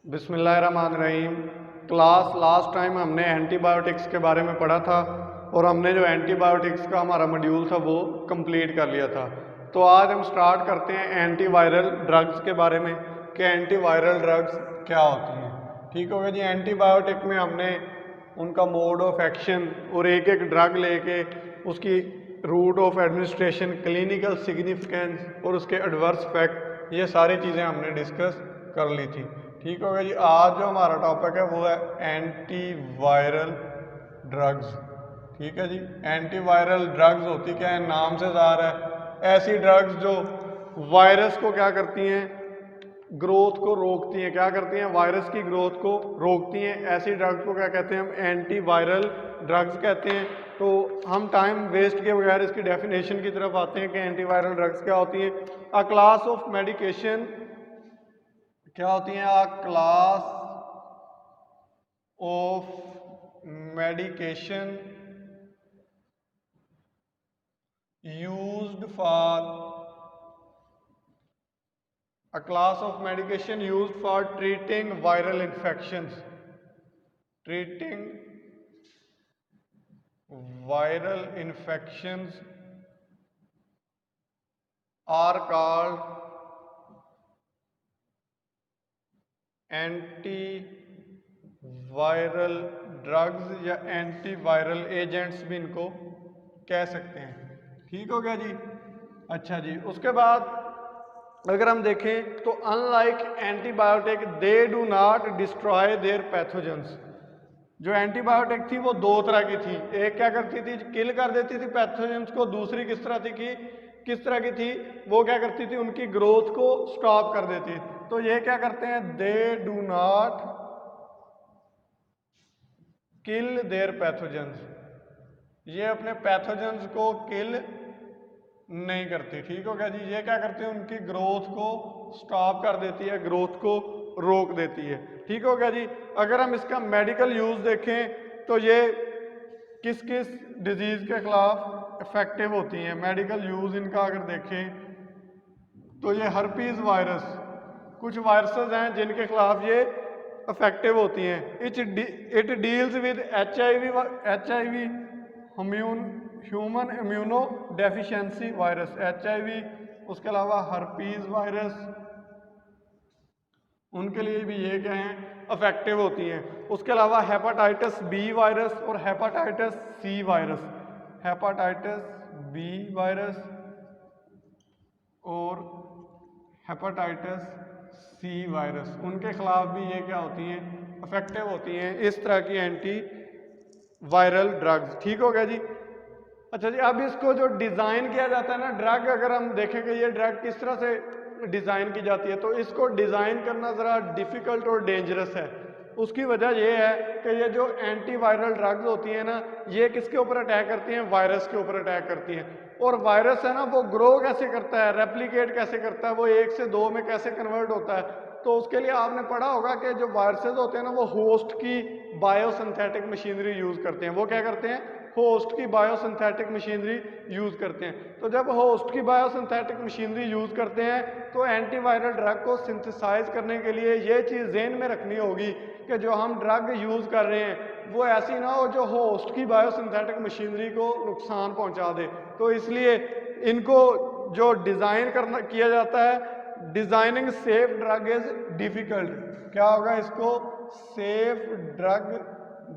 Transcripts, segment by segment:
बिस्मिल्लाहिर्रहमानिर्रहीम। Class last time हमने antibiotics के बारे में पढ़ा था और हमने जो एंटीबायोटिक्स का हमारा मॉड्यूल था वो कंप्लीट कर लिया था। तो आज हम स्टार्ट करते हैं एंटीवायरल ड्रग्स के बारे में कि एंटीवायरल ड्रग्स क्या होती हैं। ठीक हो गया जी। एंटीबायोटिक में हमने उनका मोड ऑफ एक्शन और एक एक ड्रग लेके उसकी route of administration, clinical significance और उसके एडवर्स इफेक्ट, ये सारी चीज़ें हमने डिस्कस कर ली थी। ठीक हो गया जी। आज जो हमारा टॉपिक है वो है एंटीवायरल ड्रग्स। ठीक है जी। एंटीवायरल ड्रग्स होती क्या है, नाम से ज़ाहिर है ऐसी ड्रग्स जो वायरस को क्या करती हैं, ग्रोथ को रोकती हैं। क्या करती हैं? वायरस की ग्रोथ को रोकती हैं। ऐसी ड्रग्स को क्या कहते हैं? हम एंटीवायरल ड्रग्स कहते हैं। तो हम टाइम वेस्ट के बगैर इसकी डेफिनेशन की तरफ आते हैं कि एंटीवायरल ड्रग्स क्या होती हैं। अ क्लास ऑफ मेडिकेशन क्या होती हैं? अ class of medication used for a class of medication used for treating viral infections. Treating viral infections are called antiviral drugs या एंटीवायरल एजेंट्स भी इनको कह सकते हैं। ठीक हो गया जी। अच्छा जी। उसके बाद अगर हम देखें तो unlike antibiotic they do not destroy there pathogens. जो एंटीबायोटिक थी वो दो तरह की थी। एक क्या करती थी? किल कर देती थी पैथोजेंस को। दूसरी किस तरह थी कि किस तरह की थी? वो क्या करती थी? उनकी ग्रोथ को स्टॉप कर देती। तो ये क्या करते हैं? They do not kill their pathogens. ये अपने पैथोजेंस को किल नहीं करती। ठीक हो गया जी। ये क्या करती है? उनकी ग्रोथ को स्टॉप कर देती है, ग्रोथ को रोक देती है। ठीक हो गया जी। अगर हम इसका मेडिकल यूज देखें तो ये किस किस डिजीज के खिलाफ इफेक्टिव होती हैं। मेडिकल यूज इनका अगर देखें तो ये हर्पीज वायरस, कुछ वायरसेस हैं जिनके खिलाफ ये इफेक्टिव होती हैं। It deals with H I V human immuno deficiency virus, HIV। उसके अलावा हर्पीज वायरस, उनके लिए भी ये क्या हैं? इफेक्टिव होती हैं। उसके अलावा हेपाटाइटिस बी वायरस और hepatitis C virus, hepatitis B virus और हेपाटाइटिस सी वायरस, उनके खिलाफ भी ये क्या होती हैं? इफेक्टिव होती हैं इस तरह की एंटी वायरल ड्रग्स। ठीक हो गया जी। अच्छा जी। अब इसको जो डिज़ाइन किया जाता है ना ड्रग, अगर हम देखें कि ये ड्रग किस तरह से डिज़ाइन की जाती है तो इसको डिज़ाइन करना ज़रा डिफ़िकल्ट और डेंजरस है। उसकी वजह ये है कि ये जो एंटीवायरल ड्रग्स होती हैं ना, ये किसके ऊपर अटैक करती हैं? वायरस के ऊपर अटैक करती हैं। और वायरस है ना, वो ग्रो कैसे करता है, रेप्लिकेट कैसे करता है, वो 1 से 2 में कैसे कन्वर्ट होता है? तो उसके लिए आपने पढ़ा होगा कि जो वायरसेस होते हैं ना, वो होस्ट की बायोसिंथेटिक मशीनरी यूज़ करते हैं। वो क्या करते हैं? होस्ट की बायोसिंथेटिक मशीनरी यूज़ करते हैं। तो जब होस्ट की बायोसिंथेटिक मशीनरी यूज़ करते हैं तो एंटीवायरल ड्रग को सिंथेसाइज करने के लिए ये चीज़ ज़हन में रखनी होगी कि जो हम ड्रग यूज़ कर रहे हैं वो ऐसी ना हो जो होस्ट की बायोसिंथेटिक मशीनरी को नुकसान पहुंचा दे। तो इसलिए इनको जो डिज़ाइन करना किया जाता है, designing safe drug is difficult. क्या होगा इसको? Safe drug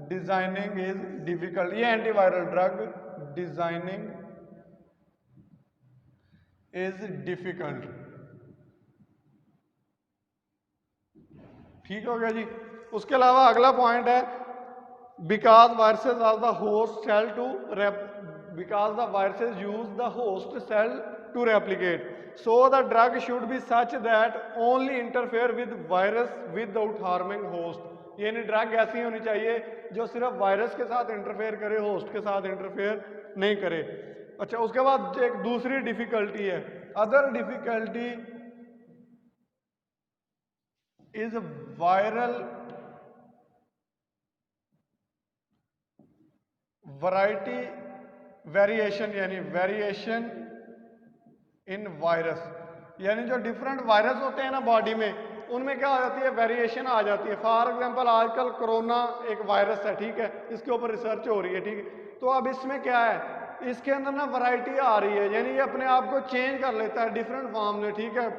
designing is difficult. ये antiviral drug designing is difficult. ठीक हो गया जी। उसके अलावा अगला पॉइंट है because viruses are the host cell to because the viruses use the host cell to replicate, so the drug should be such that only interfere with virus without harming host. यानी drug ऐसी होनी चाहिए जो सिर्फ virus के साथ interfere करे, host के साथ इंटरफेयर नहीं करे। अच्छा। उसके बाद एक दूसरी डिफिकल्टी है, other difficulty is viral variety variation, यानी वेरिएशन इन वायरस। यानी जो डिफरेंट वायरस होते हैं ना बॉडी में, उनमें क्या हो जाती है, वेरिएशन आ जाती है। फॉर एग्जांपल आजकल कोरोना एक वायरस है, ठीक है, इसके ऊपर रिसर्च हो रही है, ठीक है। तो अब इसमें क्या है, इसके अंदर ना वैरायटी आ रही है, यानी ये अपने आप को चेंज कर लेता है डिफरेंट फॉर्म में, ठीक है।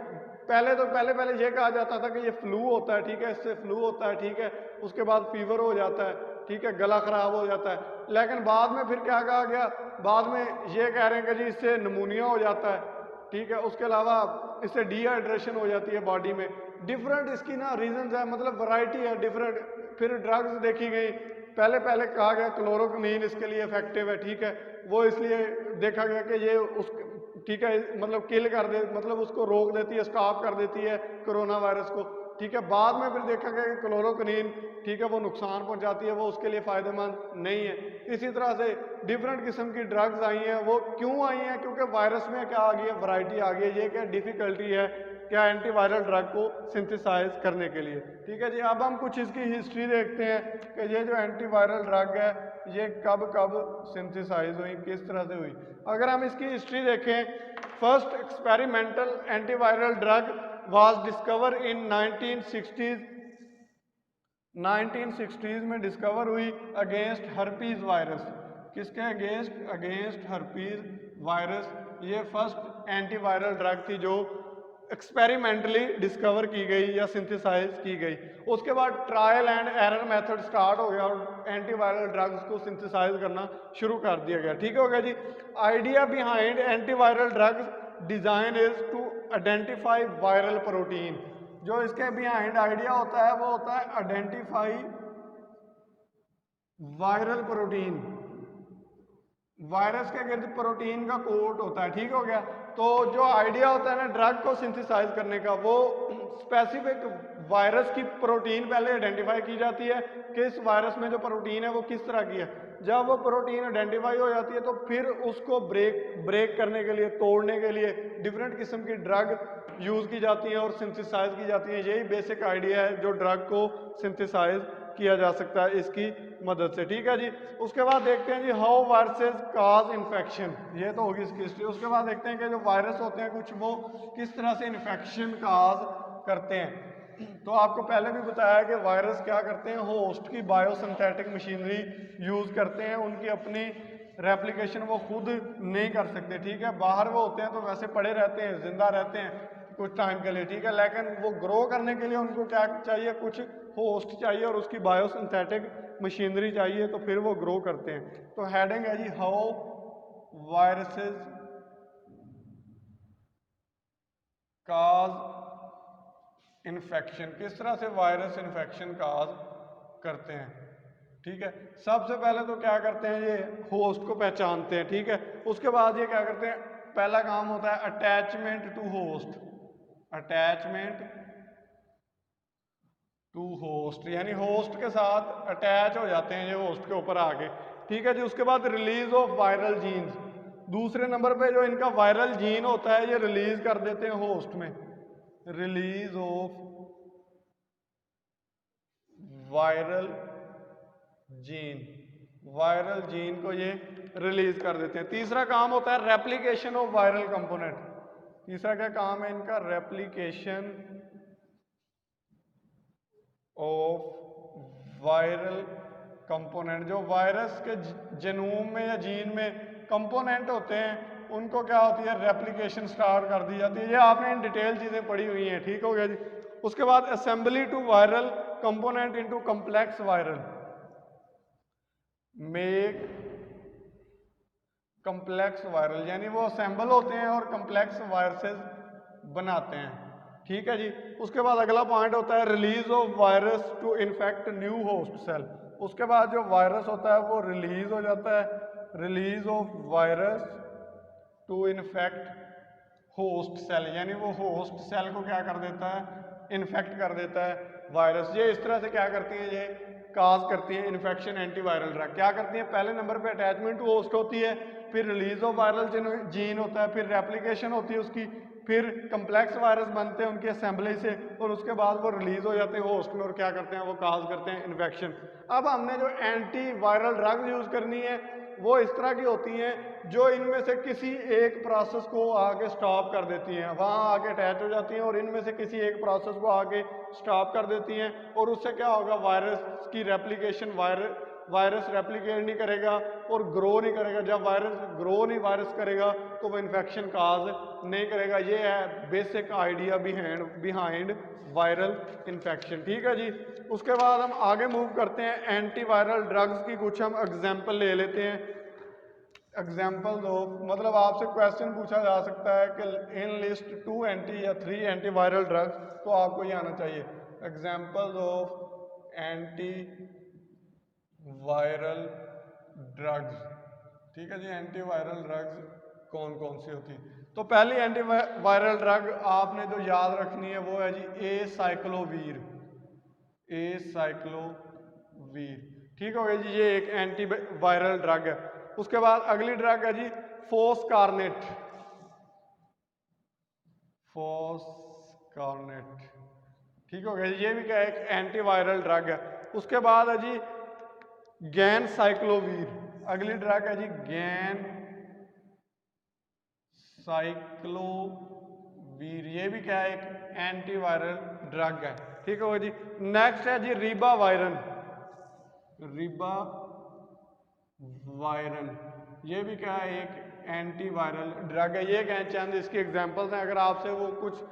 पहले ये कहा जाता था कि ये फ्लू होता है, ठीक है, इससे फ्लू होता है, ठीक है, उसके बाद फीवर हो जाता है, ठीक है, गला खराब हो जाता है। लेकिन बाद में फिर क्या कहा गया, बाद में ये कह रहे हैं कि जी इससे नमूनिया हो जाता है, ठीक है, उसके अलावा इससे डिहाइड्रेशन हो जाती है बॉडी में। डिफरेंट इसकी ना रीजंस है, मतलब वैरायटी है डिफरेंट। फिर ड्रग्स देखी गई, पहले कहा गया क्लोरोक्विनीन इसके लिए इफेक्टिव है, ठीक है, वो इसलिए देखा गया कि ये उस, ठीक है, मतलब किल कर दे, मतलब उसको रोक देती है, स्टॉप कर देती है कोरोना वायरस को, ठीक है। बाद में फिर देखा गया कि क्लोरोक्विनीन, ठीक है, वो नुकसान पहुंचाती है, वो उसके लिए फ़ायदेमंद नहीं है। इसी तरह से डिफरेंट किस्म की ड्रग्स आई हैं, वो क्यों आई हैं, क्योंकि वायरस में क्या आ गई है, वैरायटी आ गई है। ये क्या डिफ़िकल्टी है क्या एंटीवायरल ड्रग को सिंथेसाइज करने के लिए, ठीक है जी। अब हम कुछ इसकी हिस्ट्री देखते हैं कि ये जो एंटीवायरल ड्रग है ये कब कब सिंथेसाइज हुई, किस तरह से हुई। अगर हम इसकी हिस्ट्री देखें, first experimental antiviral drug was discover in 1960s। 1960s में डिस्कवर हुई अगेंस्ट हर्पीज वायरस। किसके अगेंस्ट? Against herpes virus. ये फर्स्ट एंटीवायरल ड्रग थी जो एक्सपेरिमेंटली डिस्कवर की गई या सिंथेसाइज की गई। उसके बाद trial and error method start हो गया और एंटीवायरल ड्रग्स को सिंथेसाइज करना शुरू कर दिया गया, ठीक हो गया जी। Idea behind antiviral drugs design is to identify viral protein. जो इसके बिहाइंड आइडिया होता है वो होता है आइडेंटिफाई वायरल प्रोटीन। वायरस के गिर्द प्रोटीन का कोट होता है, ठीक हो गया। तो जो आइडिया होता है ना ड्रग को सिंथेसाइज करने का, वो स्पेसिफिक वायरस की प्रोटीन पहले आइडेंटिफाई की जाती है कि इस वायरस में जो प्रोटीन है वो किस तरह की है। जब वो प्रोटीन आइडेंटिफाई हो जाती है तो फिर उसको ब्रेक करने के लिए, तोड़ने के लिए डिफरेंट किस्म की ड्रग यूज़ की जाती हैं और सिंथेसाइज की जाती हैं। यही बेसिक आइडिया है जो ड्रग को सिंथेसाइज किया जा सकता है इसकी मदद से, ठीक है जी। उसके बाद देखते हैं जी हाउ वायरसेस काज इन्फेक्शन। ये तो होगी इसकी हिस्ट्री। उसके बाद देखते हैं कि जो वायरस होते हैं कुछ, वो किस तरह से इन्फेक्शन काज करते हैं। तो आपको पहले भी बताया कि वायरस क्या करते हैं, होस्ट की बायोसिंथेटिक मशीनरी यूज़ करते हैं। उनकी अपनी रेप्लिकेशन वो खुद नहीं कर सकते, ठीक है। बाहर वो होते हैं तो वैसे पड़े रहते हैं, जिंदा रहते हैं कुछ टाइम के लिए, ठीक है, लेकिन वो ग्रो करने के लिए उनको क्या चाहिए, कुछ होस्ट चाहिए और उसकी बायोसिंथेटिक मशीनरी चाहिए, तो फिर वो ग्रो करते हैं। तो हेडिंग है जी हाउ वायरसेस काज इन्फेक्शन। किस तरह से वायरस इन्फेक्शन काज करते हैं, ठीक है। सबसे पहले तो क्या करते हैं, ये होस्ट को पहचानते हैं, ठीक है। उसके बाद ये क्या करते हैं, पहला काम होता है attachment to host. Attachment to host, यानी होस्ट के साथ अटैच हो जाते हैं ये होस्ट के ऊपर आके, ठीक है जी। उसके बाद रिलीज ऑफ वायरल जीन्स। दूसरे नंबर पे जो इनका वायरल जीन होता है ये रिलीज कर देते हैं होस्ट में। Release of viral gene, viral gene को ये रिलीज कर देते हैं। तीसरा काम होता है रेप्लिकेशन ऑफ वायरल कंपोनेंट। तीसरा क्या काम है इनका, रेप्लिकेशन ऑफ वायरल कंपोनेंट। जो वायरस के जेनोम में या जीन में कंपोनेंट होते हैं उनको क्या होती है, रेप्लिकेशन स्टार्ट कर दी जाती है। ये आपने इन डिटेल चीज़ें पढ़ी हुई हैं, ठीक हो गया जी। उसके बाद assembly to viral component into complex viral, make complex viral, यानी वो असेंबल होते हैं और कम्प्लेक्स वायरसेस बनाते हैं, ठीक है जी। उसके बाद अगला पॉइंट होता है release of virus to infect new host cell. उसके बाद जो वायरस होता है वो रिलीज हो जाता है, release of virus to infect host cell, यानी वो होस्ट सेल को क्या कर देता है, इन्फेक्ट कर देता है वायरस। ये इस तरह से क्या करती है, ये काज करती है इन्फेक्शन एंटीवायरल ड्रग। क्या करती है, पहले नंबर पे अटैचमेंट टू होस्ट होती है, फिर रिलीज ऑफ वायरल जीन होता है, फिर रेप्लिकेशन होती है उसकी, फिर कम्प्लेक्स वायरस बनते हैं उनकी असेंबली से, और उसके बाद वो रिलीज हो जाते हैं होस्ट में और क्या करते हैं, वो काज करते हैं इन्फेक्शन। अब हमने जो एंटी वायरल ड्रग यूज करनी है वो इस तरह की होती हैं जो इनमें से किसी एक प्रोसेस को आके स्टॉप कर देती हैं, वहाँ आके अटैच हो जाती हैं और इनमें से किसी एक प्रोसेस को आके स्टॉप कर देती हैं, और उससे क्या होगा, वायरस की रेप्लिकेशन, वायरस रेप्लिकेट नहीं करेगा और ग्रो नहीं करेगा। जब वायरस ग्रो नहीं वायरस करेगा तो वो इन्फेक्शन काज नहीं करेगा। ये है basic idea behind viral infection. ठीक है जी। उसके बाद हम आगे मूव करते हैं, एंटीवायरल ड्रग्स की कुछ हम एग्जाम्पल ले लेते हैं। एग्जाम्पल दो, मतलब आपसे क्वेश्चन पूछा जा सकता है कि इन लिस्ट 2 एंटी या 3 एंटीवायरल ड्रग्स, तो आपको ये आना चाहिए example of anti viral drugs. ठीक है जी, एंटीवायरल ड्रग्स कौन कौन सी होती है। तो पहली एंटीवायरल ड्रग आपने जो याद रखनी है वो है जी एसाइक्लोवीर। एसाइक्लोवीर, ठीक हो गया जी, ये एक एंटीवायरल ड्रग है। उसके बाद अगली ड्रग है जी फोस्कारनेट। फोस्कारनेट, ठीक हो गया जी, ये भी क्या है, एक एंटीवायरल ड्रग है। उसके बाद है जी गैन साइक्लोवीर। अगली ड्रग है जी गैन साइक्लोवीर, ये भी क्या है, एक एंटीवायरल ड्रग है। ठीक है जी। नेक्स्ट है जी रीबा वायरन। रीबा वायरन, ये भी क्या है, एक एंटीवायरल ड्रग है। ये क्या है, चंद इसकी एग्जांपल्स हैं। अगर आपसे वो कुछ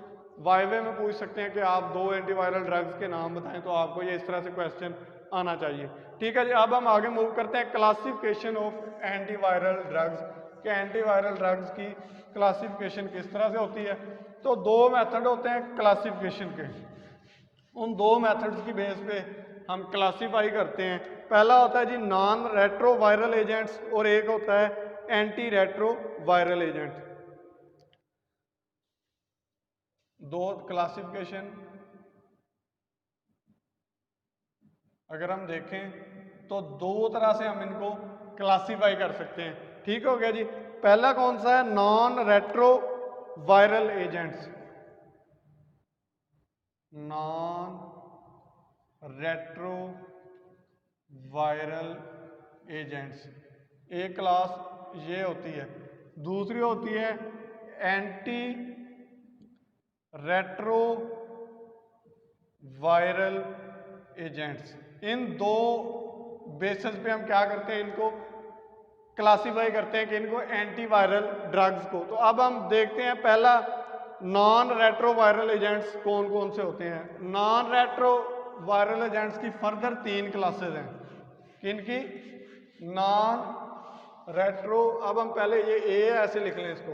वाइवे में पूछ सकते हैं कि आप 2 एंटीवायरल ड्रग्स के नाम बताएं, तो आपको ये इस तरह से क्वेश्चन आना चाहिए। ठीक है जी। अब हम आगे मूव करते हैं क्लासिफिकेशन ऑफ एंटीवायरल ड्रग्स, कि एंटीवायरल ड्रग्स की क्लासिफिकेशन किस तरह से होती है। तो 2 मेथड होते हैं क्लासिफिकेशन के, उन 2 मेथड्स की बेस पे हम क्लासीफाई करते हैं। पहला होता है जी नॉन रेट्रोवायरल एजेंट्स और एक होता है एंटी रेट्रोवायरल एजेंट। 2 क्लासिफिकेशन अगर हम देखें तो 2 तरह से हम इनको क्लासीफाई कर सकते हैं। ठीक हो गया जी। पहला कौन सा है, non retroviral agents. Non retro viral agents, एक क्लास ये होती है। दूसरी होती है एंटी रेट्रो वायरल एजेंट्स। इन 2 बेसिस पे हम क्या करते हैं, इनको क्लासीफाई करते हैं कि इनको एंटीवायरल ड्रग्स को। तो अब हम देखते हैं पहला नॉन रेट्रोवायरल एजेंट्स कौन कौन से होते हैं। नॉन रेट्रोवायरल एजेंट्स की फर्दर 3 क्लासेस हैं। किनकी, नॉन रेट्रो, अब हम पहले ये ए है ऐसे लिख लें इसको,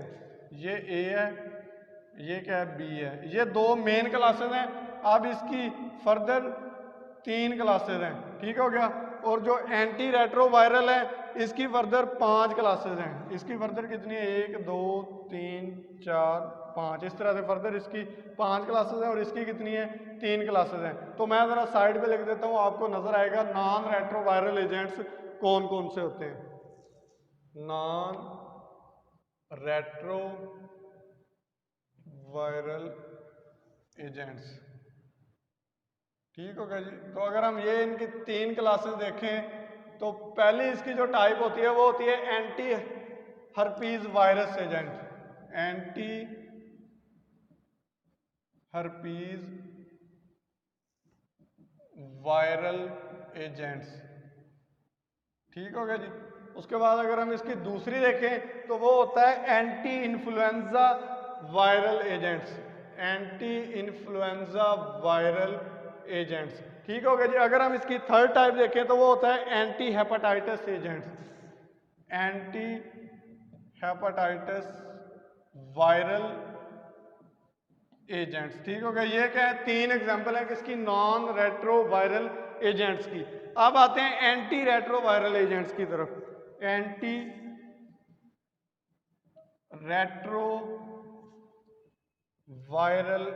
ये ए है, ये क्या है, बी है। ये 2 मेन क्लासेस हैं। अब इसकी फर्दर 3 क्लासेस हैं। ठीक हो गया। और जो एंटी रेट्रोवायरल है इसकी फर्दर 5 क्लासेस हैं। इसकी फर्दर कितनी है, 1 2 3 4 5, इस तरह से फर्दर इसकी 5 क्लासेस हैं। और इसकी कितनी है, 3 क्लासेस हैं। तो मैं ज़रा साइड पे लिख देता हूँ, आपको नजर आएगा नॉन रेट्रोवायरल एजेंट्स कौन कौन से होते हैं। नॉन रेट्रो वायरल एजेंट्स, ठीक हो गया जी। तो अगर हम ये इनकी 3 क्लासेस देखें तो पहली इसकी जो टाइप होती है वो होती है anti herpes virus agent. Anti herpes viral agents, ठीक हो गया जी। उसके बाद अगर हम इसकी दूसरी देखें तो वो होता है anti influenza viral agents. Anti influenza viral agents, ठीक हो गया जी। अगर हम इसकी थर्ड टाइप देखें तो वो होता है anti hepatitis agents. Anti hepatitis viral agents, ठीक हो गया। ये क्या है, 3 एग्जांपल है किसकी, नॉन रेट्रो वायरल एजेंट्स की। अब आते हैं एंटी रेट्रो वायरल एजेंट्स की तरफ। एंटी रेट्रो वायरल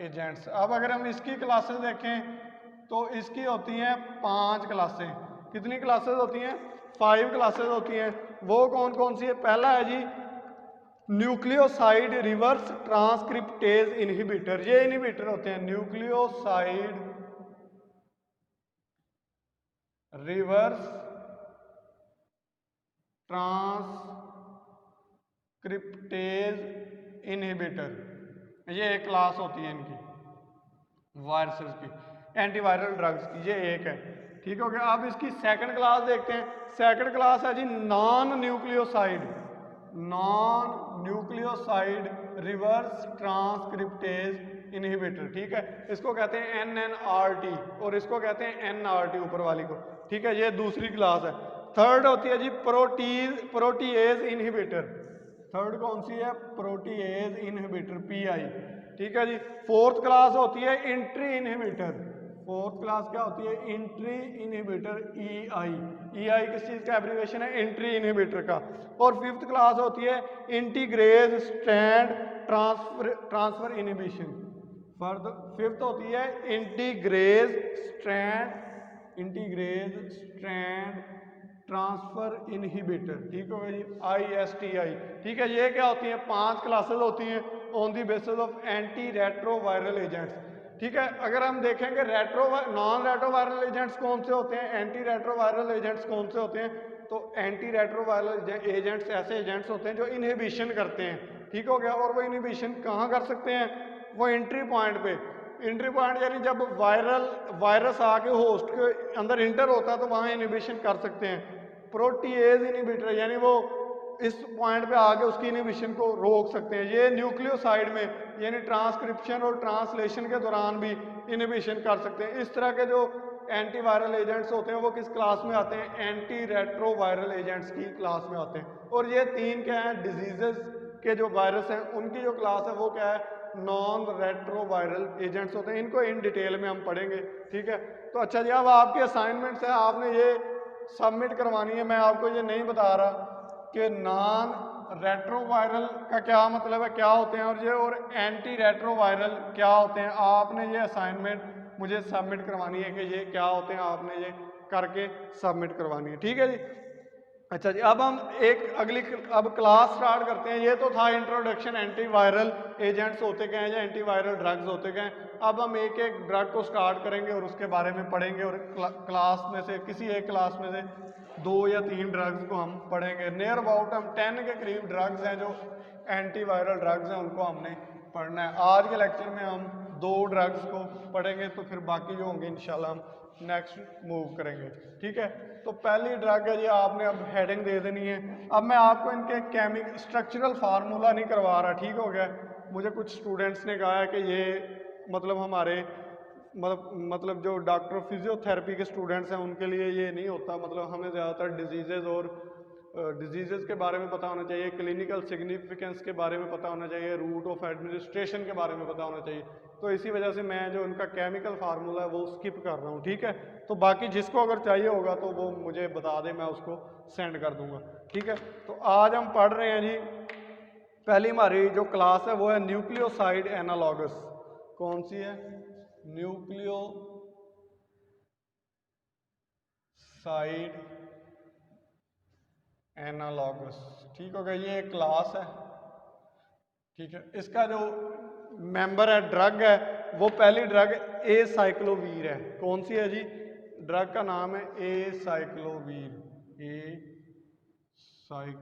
एजेंट्स, अब अगर हम इसकी क्लासेस देखें तो इसकी होती हैं 5 क्लासें। कितनी क्लासेस होती हैं, 5 क्लासेस होती हैं। वो कौन कौन सी है, पहला है जी न्यूक्लियोसाइड रिवर्स ट्रांसक्रिप्टेज इनहिबिटर। ये इनहिबिटर होते हैं न्यूक्लियोसाइड रिवर्स ट्रांसक्रिप्टेज इनहिबिटर, ये एक क्लास होती है इनकी वायरसेस की, एंटीवायरल ड्रग्स की, ये एक है। ठीक हो गया। अब इसकी सेकंड क्लास देखते हैं। सेकंड क्लास है जी non nucleoside, non nucleoside reverse transcriptase inhibitor. ठीक है, इसको कहते हैं NNRT और इसको कहते हैं NRT ऊपर वाली को। ठीक है, ये दूसरी क्लास है। थर्ड होती है जी प्रोटीएज इनहिबिटर। थर्ड कौन सी है? Protease inhibitor, PI। ठीक है जी। फोर्थ क्लास होती है इंट्री इनहिबिटर। फोर्थ क्लास क्या होती है? Entry inhibitor, EI। EI किस चीज का एब्रीविएशन है? इंट्री इनहिबिटर का। और फिफ्थ क्लास होती है integrase strand transfer inhibition. Fifth होती है इंटीग्रेज स्ट्रैंड ट्रांसफर इनहिबिटर। ठीक होगा जी, ISTI। ठीक है, ये क्या होती है? 5 क्लासेस होती हैं on the basis of anti retroviral agents. ठीक है, अगर हम देखेंगे नॉन रेट्रोवायरल एजेंट्स कौन से होते हैं, एंटी रेट्रोवायरल एजेंट्स कौन से होते हैं, तो एंटी रेट्रोवायरल एजेंट्स ऐसे एजेंट्स होते हैं जो इनहिबिशन करते हैं। ठीक हो गया। और वो इनहिबिशन कहाँ कर सकते हैं? वो एंट्री पॉइंट पे। एंट्री पॉइंट यानी जब वायरस आके होस्ट के अंदर इंटर होता है तो वहाँ इनहिबिशन कर सकते हैं। प्रोटीएज इनहिबिटर यानी वो इस पॉइंट पे आके उसकी इनहिबिशन को रोक सकते हैं। ये न्यूक्लियोसाइड में यानी ट्रांसक्रिप्शन और ट्रांसलेशन के दौरान भी इनहिबिशन कर सकते हैं। इस तरह के जो एंटीवायरल एजेंट्स होते हैं वो किस क्लास में आते हैं? एंटी रेट्रोवायरल एजेंट्स की क्लास में आते हैं। और ये तीन क्या है? डिजीजेस के जो वायरस हैं उनकी जो क्लास है वो क्या है? नॉन रेट्रोवायरल एजेंट्स होते हैं। इनको इन डिटेल में हम पढ़ेंगे। ठीक है, तो अच्छा जी, अब आपके असाइनमेंट्स है, आपने ये सबमिट करवानी है। मैं आपको ये नहीं बता रहा कि नॉन रेट्रोवायरल का क्या मतलब है, क्या होते हैं, और एंटी रेट्रोवायरल क्या होते हैं। आपने ये असाइनमेंट मुझे सबमिट करवानी है कि ये क्या होते हैं, आपने ये करके सबमिट करवानी है। ठीक है जी। अच्छा जी, अब हम अब क्लास स्टार्ट करते हैं। ये तो था इंट्रोडक्शन, एंटीवायरल एजेंट्स होते क्या हैं या एंटीवायरल ड्रग्स होते क्या हैं। अब हम एक एक ड्रग को स्टार्ट करेंगे और उसके बारे में पढ़ेंगे, और क्लास में से किसी एक क्लास में से 2 या 3 ड्रग्स को हम पढ़ेंगे। नियर अबाउट हम 10 के करीब ड्रग्स हैं जो एंटीवायरल ड्रग्स हैं, उनको हमने पढ़ना है। आज के लेक्चर में हम 2 ड्रग्स को पढ़ेंगे, तो फिर बाकी जो होंगे इंशाल्लाह हम नेक्स्ट मूव करेंगे। ठीक है, तो पहली ड्रग है जी, आपने अब हेडिंग दे देनी है। अब मैं आपको इनके स्ट्रक्चरल फार्मूला नहीं करवा रहा। ठीक हो गया। मुझे कुछ स्टूडेंट्स ने कहा है कि ये मतलब हमारे मतलब जो डॉक्टर फिजियोथेरेपी के स्टूडेंट्स हैं उनके लिए ये नहीं होता। मतलब हमें ज़्यादातर डिजीज़ के बारे में पता होना चाहिए, क्लिनिकल सिग्निफिकेंस के बारे में पता होना चाहिए, रूट ऑफ एडमिनिस्ट्रेशन के बारे में पता होना चाहिए। तो इसी वजह से मैं जो उनका केमिकल फार्मूला है वो स्किप कर रहा हूँ। ठीक है, तो बाकी जिसको अगर चाहिए होगा तो वो मुझे बता दे, मैं उसको सेंड कर दूंगा। ठीक है, तो आज हम पढ़ रहे हैं जी, पहली हमारी जो क्लास है वो है न्यूक्लियोसाइड एनालॉगस। कौन सी है? Nucleoside analogous. ठीक हो गया, ये एक क्लास है। ठीक है, इसका जो मेंबर है, ड्रग है, वो पहली ड्रग एसाइक्लोवीर है। कौन सी है जी? ड्रग का नाम है एसाइक्लोवीर,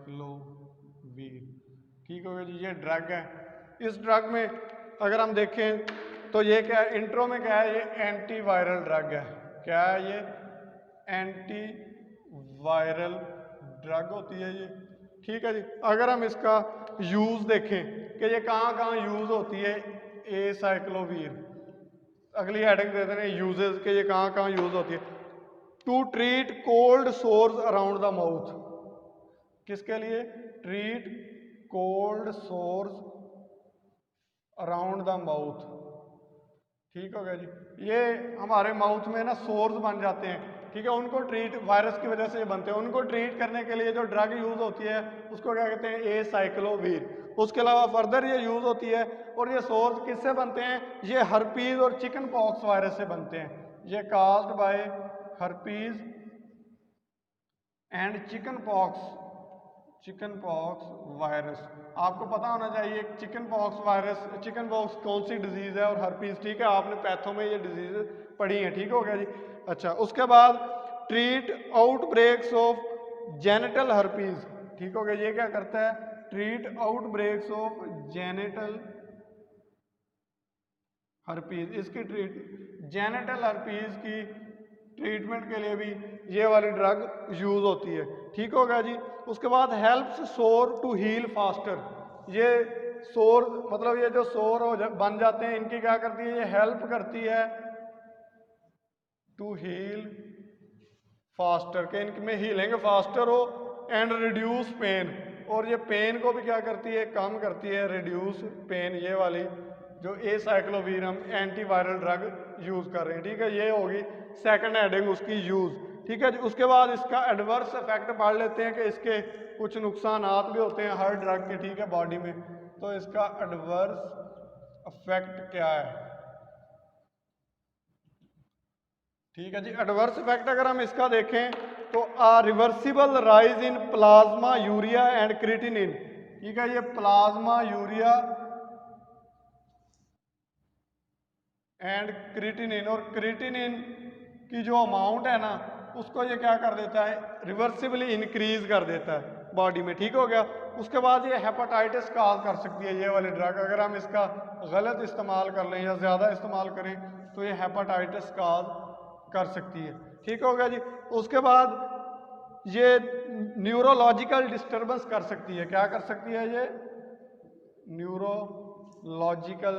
एसाइक्लोवीर। ठीक हो गया जी, ये ड्रग है। इस ड्रग में अगर हम देखें तो ये क्या है, इंट्रो में क्या है, ये एंटीवायरल ड्रग है। क्या है ये? एंटीवायरल ड्रग होती है ये। ठीक है जी, अगर हम इसका यूज देखें कि ये कहाँ कहाँ यूज होती है, एसाइक्लोवीर, अगली हेडिंग दे दें यूजेस के, ये कहाँ कहाँ यूज होती है। To treat cold sores around the mouth. किसके लिए? Treat cold sores around the mouth. ठीक हो गया जी, ये हमारे माउथ में ना सोर्स बन जाते हैं। ठीक है, उनको ट्रीट, वायरस की वजह से बनते हैं, उनको ट्रीट करने के लिए जो ड्रग यूज होती है उसको क्या कहते हैं? एसाइक्लोवीर। उसके अलावा फर्दर ये यूज होती है। और ये सोर्स किससे बनते हैं? ये हर्पीज और चिकन पॉक्स वायरस से बनते हैं। ये caused by herpes and chicken pox virus. आपको पता होना चाहिए chicken pox virus, chicken pox कौन सी डिजीज है, और हर्पीज। ठीक है, आपने पैथो में ये डिजीज पढ़ी है। ठीक हो गया जी। अच्छा, उसके बाद treat outbreaks of genital herpes. ठीक हो गया। ये क्या करता है, treat outbreaks of genital herpes, इसकी जेनिटल हर्पीज की ट्रीटमेंट के लिए भी ये वाली ड्रग यूज होती है, ठीक होगा जी। उसके बाद हेल्प्स सोर टू हील फास्टर, ये सोर मतलब ये जो सोर बन जाते हैं इनकी क्या करती है, ये हेल्प करती है टू हील फास्टर, के इनमें हीलिंग फास्टर हो, एंड रिड्यूस पेन, और ये पेन को भी क्या करती है, कम करती है, रिड्यूस पेन, ये वाली जो एसाइक्लोवीर हम एंटीवायरल ड्रग यूज कर रहे हैं, ठीक है। ये होगी सेकंड हेडिंग उसकी यूज, ठीक है। उसके बाद इसका एडवर्स इफेक्ट पढ़ लेते हैं कि इसके कुछ नुकसानात भी होते हैं हर ड्रग के, ठीक है, बॉडी में। तो इसका एडवर्स इफेक्ट क्या है, ठीक है जी। एडवर्स इफेक्ट अगर हम इसका देखें तो reversible rise in plasma urea and creatinine, ठीक है। ये प्लाज्मा यूरिया एंड क्रिएटिनिन, और क्रिएटिनिन की जो अमाउंट है ना उसको ये क्या कर देता है, रिवर्सिबली इंक्रीज कर देता है बॉडी में, ठीक हो गया। उसके बाद ये हेपेटाइटिस काज कर सकती है ये वाली ड्रग, अगर हम इसका गलत इस्तेमाल कर लें या ज़्यादा इस्तेमाल करें तो ये हेपेटाइटिस काज कर सकती है, ठीक हो गया जी। उसके बाद ये न्यूरोलॉजिकल डिस्टर्बेंस कर सकती है, क्या कर सकती है, ये न्यूरोलॉजिकल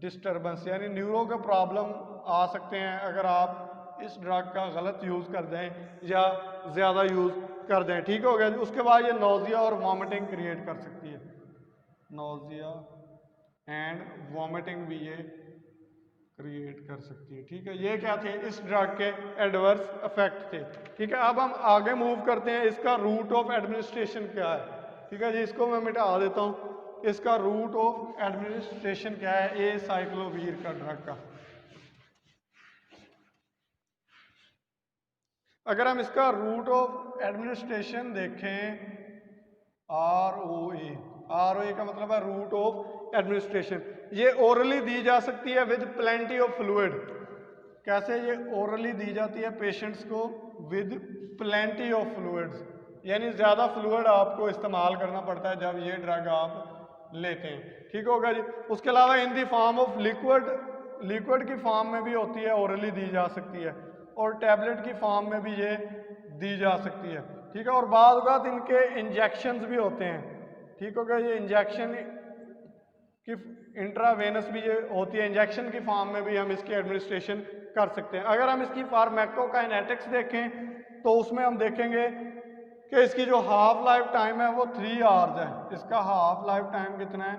डिस्टर्बेंस, यानी न्यूरो के प्रॉब्लम आ सकते हैं अगर आप इस ड्रग का गलत यूज़ कर दें या ज़्यादा यूज़ कर दें, ठीक हो गया। उसके बाद ये नोजिया और वॉमिटिंग क्रिएट कर सकती है, नोजिया एंड वॉमिटिंग भी ये क्रिएट कर सकती है, ठीक है। ये क्या थे, इस ड्रग के एडवर्स इफेक्ट थे, ठीक है। अब हम आगे मूव करते हैं, इसका रूट ऑफ एडमिनिस्ट्रेशन क्या है, ठीक है जी। इसको मैं मिटा देता हूँ, इसका रूट ऑफ एडमिनिस्ट्रेशन क्या है एसाइक्लोवीर का ड्रग का। अगर हम इसका रूट ऑफ एडमिनिस्ट्रेशन देखें, ROA का मतलब है रूट ऑफ एडमिनिस्ट्रेशन, ये ओरली दी जा सकती है विद प्लेंटी ऑफ फ्लूइड। कैसे ये ओरली दी जाती है पेशेंट्स को, विद प्लेंटी ऑफ फ्लूइड्स, यानी ज़्यादा फ्लूइड आपको इस्तेमाल करना पड़ता है जब ये ड्रग आप लेते हैं, ठीक होगा जी। उसके अलावा इन दी फॉर्म ऑफ लिक्विड की फॉर्म में भी होती है, ओरली दी जा सकती है, और टैबलेट की फॉर्म में भी ये दी जा सकती है, ठीक है। और बाद बात इनके इंजेक्शंस भी होते हैं, ठीक होगा। ये इंजेक्शन की इंट्रावेनस भी ये होती है, इंजेक्शन की फॉर्म में भी हम इसकी एडमिनिस्ट्रेशन कर सकते हैं। अगर हम इसकी फार्माकोकाइनेटिक्स देखें तो उसमें हम देखेंगे कि इसकी जो हाफ लाइफ टाइम है वो 3 आवर्स है, इसका हाफ लाइफ टाइम कितना है,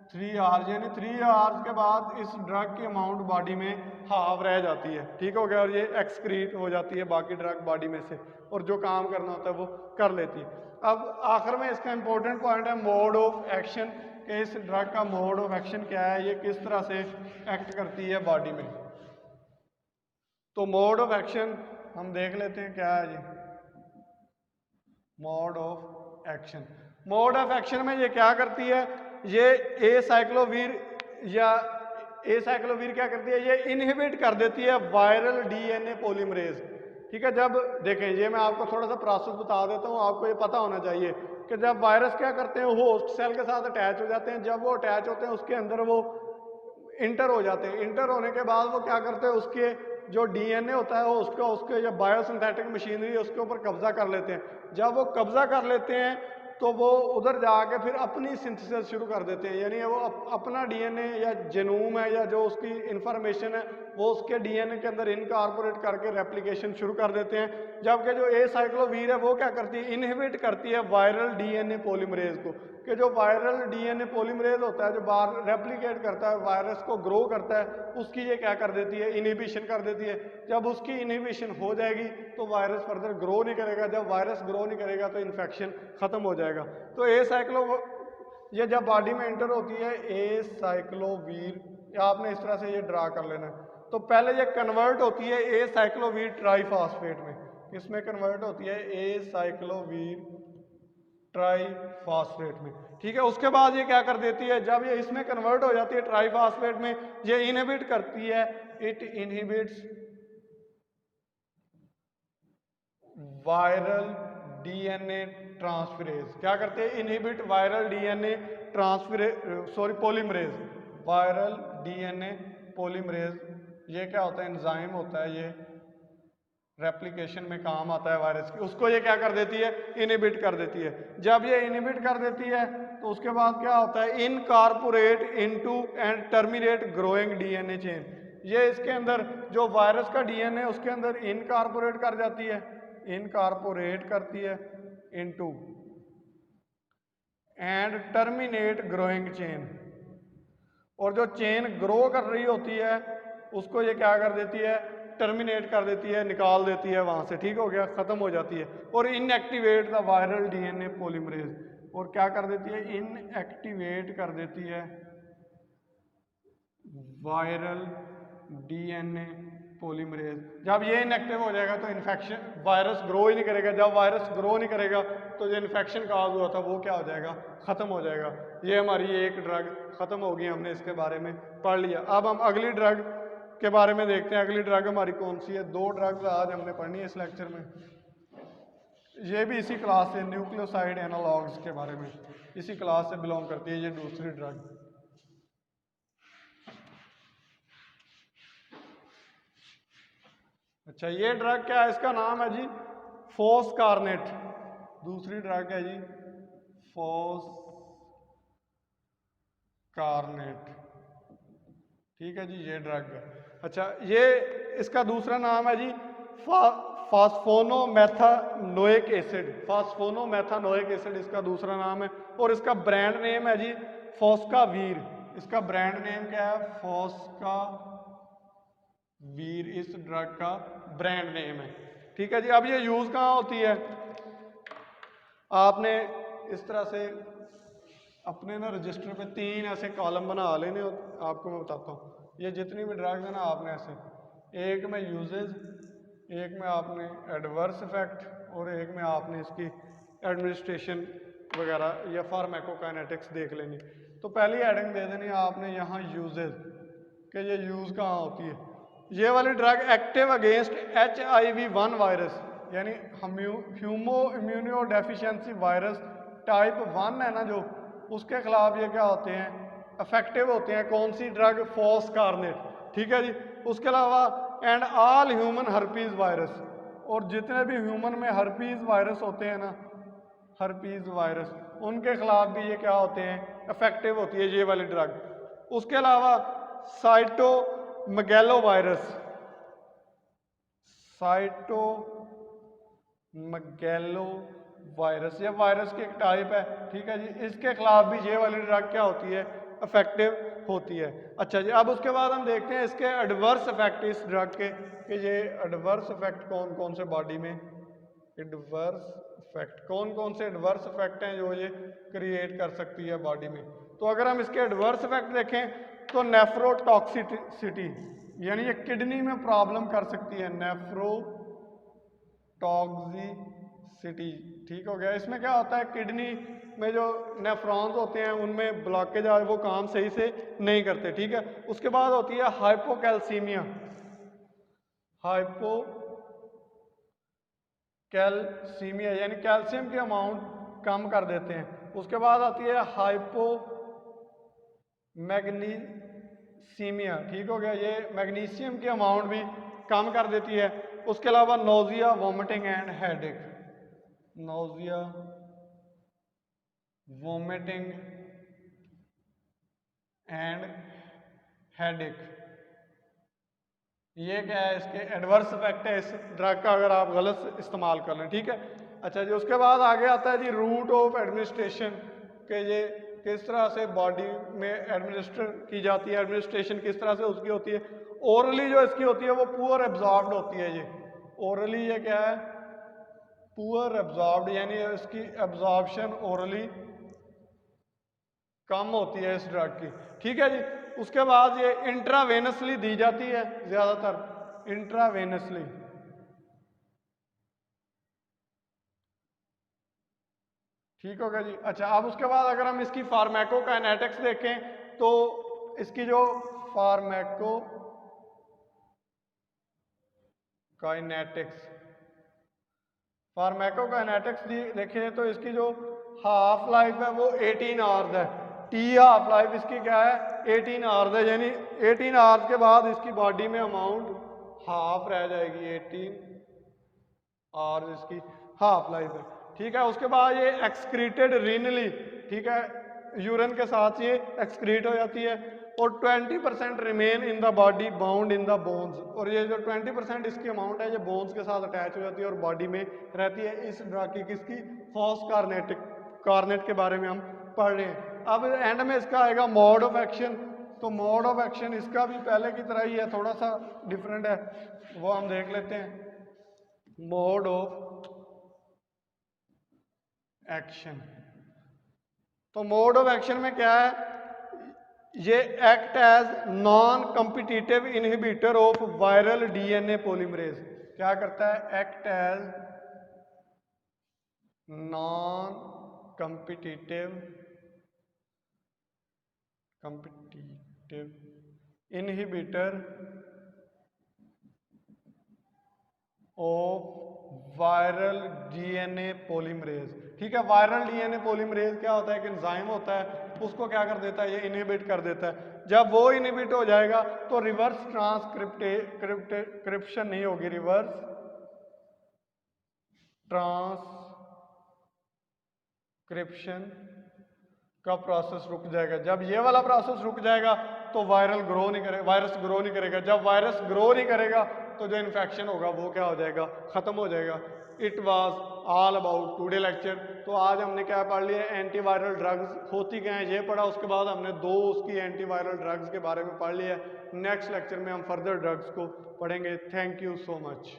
3 आवर्स, यानी 3 आवर्स के बाद इस ड्रग की अमाउंट बॉडी में हाफ रह जाती है, ठीक हो गया, और ये एक्सक्रीट हो जाती है बाकी ड्रग बॉडी में से, और जो काम करना होता है वो कर लेती है। अब आखिर में इसका इंपॉर्टेंट पॉइंट है मोड ऑफ एक्शन, कि इस ड्रग का मोड ऑफ एक्शन क्या है, ये किस तरह से एक्ट करती है बॉडी में। तो मोड ऑफ एक्शन हम देख लेते हैं क्या है जी, mode of action. Mode of action में ये क्या करती है, ये एसाइक्लोवीर क्या करती है, ये इनहिबिट कर देती है वायरल डीएनए पॉलीमरेज, ठीक है। जब देखें, ये मैं आपको थोड़ा सा प्रोसेस बता देता हूँ, आपको ये पता होना चाहिए कि जब वायरस क्या करते हैं, होस्ट सेल के साथ अटैच हो जाते हैं, जब वो अटैच होते हैं उसके अंदर वो इंटर हो जाते हैं, इंटर होने के बाद वो क्या करते हैं, उसके जो डीएनए होता है वो उसके या बायोसिंथेटिक मशीनरी है उसके ऊपर कब्जा कर लेते हैं। जब वो कब्जा कर लेते हैं तो वो उधर जाके फिर अपनी सिंथेसिस शुरू कर देते हैं, यानी वो अपना डीएनए या जेनोम है या जो उसकी इंफॉर्मेशन है वो उसके डीएनए के अंदर इनकॉर्पोरेट करके रेप्लिकेशन शुरू कर देते हैं। जबकि जो एसाइक्लोवीर है वो क्या करती है, इनहिबिट करती है वायरल डीएनए पॉलीमरेज को, कि जो वायरल डीएनए पॉलीमरेज होता है जो बाहर रेप्लिकेट करता है, वायरस को ग्रो करता है, उसकी ये क्या कर देती है, इनहिबिशन कर देती है। जब उसकी इनहिबिशन हो जाएगी तो वायरस फर्दर ग्रो नहीं करेगा, जब वायरस ग्रो नहीं करेगा तो इन्फेक्शन खत्म हो जाएगा। तो ये जब बॉडी में एंटर होती है एसाइक्लोवीर, आपने इस तरह से ये ड्रा कर लेना है। तो पहले ये कन्वर्ट होती है एसाइक्लोवीर ट्राइफॉस्फेट में, इसमें कन्वर्ट होती है एसाइक्लोवीर ट्राइफॉस्फेट में, ठीक है। उसके बाद ये क्या कर देती है, जब ये इसमें कन्वर्ट हो जाती है ट्राइफॉस्फेट में, ये इनहिबिट करती है, it inhibits viral DNA transferase. क्या करते हैं? Inhibit viral DNA transferase, sorry polymerase, viral DNA polymerase. ये क्या होता है? एंजाइम होता है, ये रेप्लिकेशन में काम आता है वायरस की। उसको ये क्या कर देती है? इनहिबिट कर देती है। जब ये इनहिबिट कर देती है तो उसके बाद क्या होता है? Incorporate into and terminate growing DNA chain. ये इसके अंदर जो वायरस का डीएनए उसके अंदर इनकॉर्पोरेट कर जाती है, इनकॉर्पोरेट करती है into and terminate growing chain. और जो चेन ग्रो कर रही होती है उसको ये क्या कर देती है? टर्मिनेट कर देती है, निकाल देती है वहां से। ठीक हो गया, खत्म हो जाती है। और inactivate the viral DNA polymerase, और क्या कर देती है? इनएक्टिवेट कर देती है वायरल डीएनए पॉलीमरेज। जब ये इनएक्टिव हो जाएगा तो इन्फेक्शन, वायरस ग्रो ही नहीं करेगा। जब वायरस ग्रो नहीं करेगा तो जो इन्फेक्शन काज हुआ था वो क्या हो जाएगा? खत्म हो जाएगा। ये हमारी एक ड्रग खत्म होगी, हमने इसके बारे में पढ़ लिया। अब हम अगली ड्रग के बारे में देखते हैं। अगली ड्रग हमारी कौन सी है? 2 ड्रग्स आज हमने पढ़नी है इस लेक्चर में। ये भी इसी क्लास से, न्यूक्लियोसाइड एनालॉग्स के बारे में, इसी क्लास से बिलोंग करती है ये दूसरी ड्रग। अच्छा, ये ड्रग क्या है? इसका नाम है जी फोस्कारनेट। दूसरी ड्रग है जी फोस्कारनेट। ठीक है जी, ये ड्रग है। अच्छा, ये इसका दूसरा नाम है जी फास्फोनोमेथानोइक एसिड। फास्फोनोमेथानोइक एसिड इसका दूसरा नाम है। और इसका ब्रांड नेम है जी फोस्कावीर। इसका ब्रांड नेम क्या है? फोस्कावीर इस ड्रग का ब्रांड नेम है। ठीक है जी। अब ये यूज कहाँ होती है? आपने इस तरह से अपने ना रजिस्टर पे 3 ऐसे कॉलम बना लेने। आपको मैं बताता हूँ, ये जितनी भी ड्रग्स है ना, आपने ऐसे एक में यूजेज, एक में आपने एडवर्स इफेक्ट, और एक में आपने इसकी एडमिनिस्ट्रेशन वगैरह या फार्माकोकाइनेटिक्स देख लेनी। तो पहली हेडिंग दे देनी आपने यहाँ यूजेज, कि ये यूज कहाँ होती है। ये वाली drug active against HIV-1 virus, यानी ह्यूमो इम्यूनो डेफिशिएंसी वायरस टाइप 1 है ना जो, उसके खिलाफ ये क्या होते हैं? इफेक्टिव होते हैं। कौन सी ड्रग? फोस्कारनेट। ठीक है जी। उसके अलावा and all human herpes virus, और जितने भी ह्यूमन में हर्पीज वायरस होते हैं ना, हर्पीज वायरस, उनके खिलाफ भी ये क्या होते हैं? इफेक्टिव होती है ये वाली ड्रग। उसके अलावा साइटोमेगैलो वायरस, साइटोमेगैलो वायरस, ये वायरस की एक टाइप है। ठीक है जी। इसके खिलाफ भी ये वाली ड्रग क्या होती है? इफेक्टिव होती है। अच्छा जी, अब उसके बाद हम देखते हैं इसके एडवर्स इफेक्ट इस ड्रग के, कि ये एडवर्स इफेक्ट कौन कौन से बॉडी में, एडवर्स इफेक्ट कौन कौन से एडवर्स इफेक्ट हैं जो ये क्रिएट कर सकती है बॉडी में। तो अगर हम इसके एडवर्स इफेक्ट देखें तो नेफ्रोटॉक्सिसिटी, यानी ये किडनी में प्रॉब्लम कर सकती है। नेफ्रोटॉक्सिसिटी। ठीक हो गया। इसमें क्या होता है? किडनी में जो नेफ्रॉन्स होते हैं उनमें ब्लॉकेज आ, वो काम सही से नहीं करते। ठीक है। उसके बाद होती है हाइपोकैल्सीमिया, हाइपोकैल्सीमिया यानी कैल्शियम की अमाउंट कम कर देते हैं। उसके बाद आती है हाइपोमैग्नीसीमिया। ठीक हो गया, ये मैग्नीशियम की अमाउंट भी कम कर देती है। उसके अलावा nausea, vomiting and headache, nausea, vomiting and headache, ये क्या है? इसके एडवर्स इफेक्ट है इस ड्रग का अगर आप गलत इस्तेमाल कर लें। ठीक है। अच्छा जी, उसके बाद आगे आता है जी रूट ऑफ एडमिनिस्ट्रेशन, के ये किस तरह से बॉडी में एडमिनिस्टर की जाती है, एडमिनिस्ट्रेशन किस तरह से उसकी होती है। ओरली जो इसकी होती है वो पुअर एब्जॉर्ब्ड होती है। ये ओरली ये क्या है? पुअर एब्जॉर्ब्ड, यानी इसकी एब्जॉर्प्शन ओरली कम होती है इस ड्रग की। ठीक है जी। उसके बाद ये इंट्रावेनसली दी जाती है ज्यादातर, इंट्रावेनसली। ठीक हो गया जी। अच्छा, अब उसके बाद अगर हम इसकी फार्माकोकाइनेटिक्स देखें तो इसकी जो फार्माकोकाइनेटिक्स, फार्माकोकाइनेटिक्स देखें तो इसकी जो हाफ लाइफ है वो 18 आवर्स है। टी हाफ लाइफ इसकी क्या है, 18 आवर्स है, यानी 18 आवर्स के बाद इसकी बॉडी में अमाउंट हाफ रह जाएगी, 18 आवर्स इसकी हाफ लाइफ है। ठीक है, उसके बाद ये एक्सक्रीटेड रीनली, ठीक है, यूरिन के साथ ये एक्सक्रीट हो जाती है, और 20% remain in the body bound in the bones, और ये जो 20% इसकी अमाउंट है ये बोन्स के साथ अटैच हो जाती है और बॉडी में रहती है। इस ड्रग की किसकी, फॉस्कारनेट के बारे में हम पढ़ रहे हैं। अब एंड में इसका आएगा मोड ऑफ एक्शन, तो मोड ऑफ एक्शन इसका भी पहले की तरह ही है, थोड़ा सा डिफरेंट है, वो हम देख लेते हैं। मोड ऑफ एक्शन, तो मोड ऑफ एक्शन में क्या है, ये act as non competitive inhibitor of viral DNA polymerase. क्या करता है, act as non competitive inhibitor of viral DNA polymerase. ठीक है, वायरल डीएनए पॉलीमरेज क्या होता है, एक एंजाइम होता है, उसको क्या कर देता है, ये इनहिबिट कर देता है। जब वो इनहिबिट हो जाएगा तो रिवर्स ट्रांसक्रिप्शन नहीं होगी, रिवर्स ट्रांसक्रिप्शन का प्रोसेस रुक जाएगा। जब ये वाला प्रोसेस रुक जाएगा तो वायरस ग्रो नहीं करेगा। जब वायरस ग्रो नहीं करेगा तो जो इन्फेक्शन होगा वो क्या हो जाएगा, खत्म हो जाएगा। It was all about today lecture. तो आज हमने क्या पढ़ लिया, एंटीवायरल ड्रग्स होती क्या है ये पढ़ा, उसके बाद हमने 2 उसकी एंटीवायरल ड्रग्स के बारे में पढ़ लिया। नेक्स्ट लेक्चर में हम फर्दर ड्रग्स को पढ़ेंगे। Thank you so much.